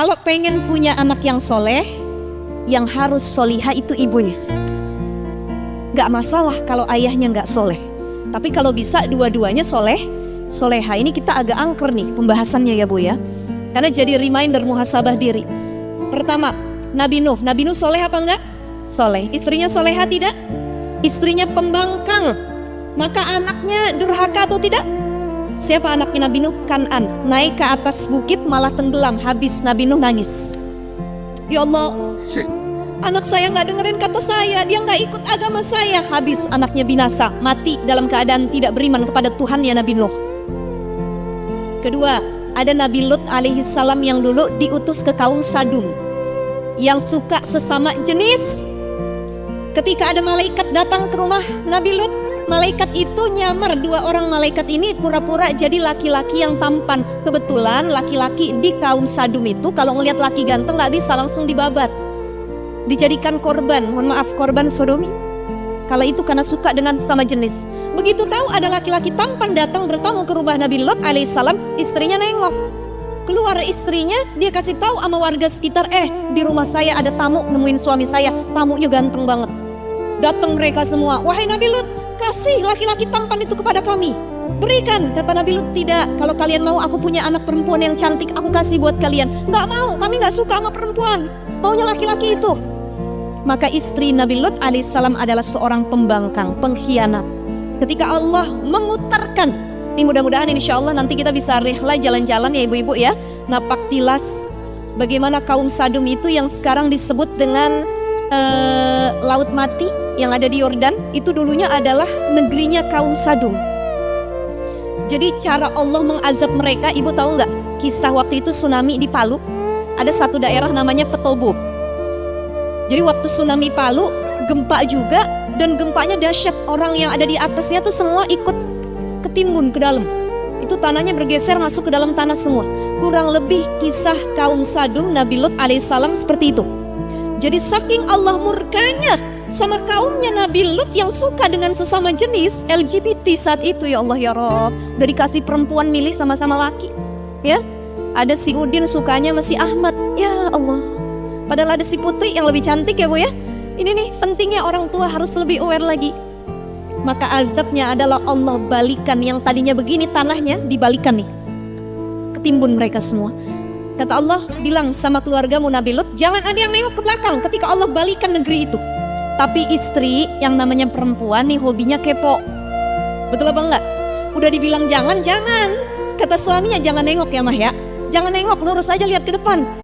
Kalau pengen punya anak yang soleh, yang harus solihah itu ibunya. Gak masalah kalau ayahnya gak soleh, tapi kalau bisa dua-duanya soleh, soleha. Ini kita agak angker nih pembahasannya ya Bu ya, karena jadi reminder muhasabah diri. Pertama, Nabi Nuh soleh apa enggak? Soleh. Istrinya soleha tidak? Istrinya pembangkang, maka anaknya durhaka atau tidak? Siapa anaknya Nabi Nuh? Kan'an. Naik ke atas bukit malah tenggelam, habis. Nabi Nuh nangis. Ya Allah, anak saya gak dengerin kata saya, dia gak ikut agama saya, habis anaknya binasa, mati dalam keadaan tidak beriman kepada Tuhannya Nabi Nuh. Kedua, ada Nabi Lut alaihissalam yang dulu diutus ke kaum Sadum yang suka sesama jenis. Ketika ada malaikat datang ke rumah Nabi Lut, malaikat itu nyamar, dua orang malaikat ini pura-pura jadi laki-laki yang tampan. Kebetulan laki-laki di kaum Sadum itu kalau ngelihat laki ganteng gak bisa, langsung dibabat, dijadikan korban, mohon maaf, korban sodomi. Kalau itu karena suka dengan sesama jenis. Begitu tahu ada laki-laki tampan datang bertamu ke rumah Nabi Lut alaihissalam, istrinya nengok. Keluar istrinya, dia kasih tahu sama warga sekitar, di rumah saya ada tamu, nemuin suami saya, tamunya ganteng banget. Datang mereka semua, wahai Nabi Lut, kasih laki-laki tampan itu kepada kami. Berikan, kata Nabi Lut, tidak. Kalau kalian mau aku punya anak perempuan yang cantik, aku kasih buat kalian. Nggak mau, kami nggak suka sama perempuan, maunya laki-laki itu. Maka istri Nabi Lut alaihissalam adalah seorang pembangkang, pengkhianat. Ketika Allah memutarkan, ini mudah-mudahan insya Allah nanti kita bisa rihlah jalan-jalan ya ibu-ibu ya, napak tilas bagaimana kaum Sadum itu yang sekarang disebut dengan Laut Mati yang ada di Yordan, itu dulunya adalah negerinya kaum Sadum. Jadi cara Allah mengazab mereka, ibu tahu nggak? Kisah waktu itu tsunami di Palu, ada satu daerah namanya Petobo. Jadi waktu tsunami Palu, gempa juga, dan gempanya dahsyat. Orang yang ada di atasnya tuh semua ikut ketimbun ke dalam. Itu tanahnya bergeser masuk ke dalam tanah semua. Kurang lebih kisah kaum Sadum Nabi Lut alaihissalam seperti itu. Jadi saking Allah murkanya sama kaumnya Nabi Lut yang suka dengan sesama jenis LGBT saat itu, ya Allah ya Rob. Udah dikasih perempuan milih sama-sama laki, ya. Ada si Udin sukanya sama si Ahmad, ya Allah. Padahal ada si Putri yang lebih cantik ya Bu ya. Ini nih pentingnya orang tua harus lebih aware lagi. Maka azabnya adalah Allah balikan, yang tadinya begini tanahnya dibalikan nih, ketimbun mereka semua. Kata Allah bilang sama keluargamu Nabi Lut, jangan ada yang nengok ke belakang ketika Allah balikan negeri itu. Tapi istri yang namanya perempuan nih hobinya kepo. Betul apa enggak? Udah dibilang jangan. Kata suaminya jangan nengok ya mah ya. Jangan nengok, lurus aja lihat ke depan.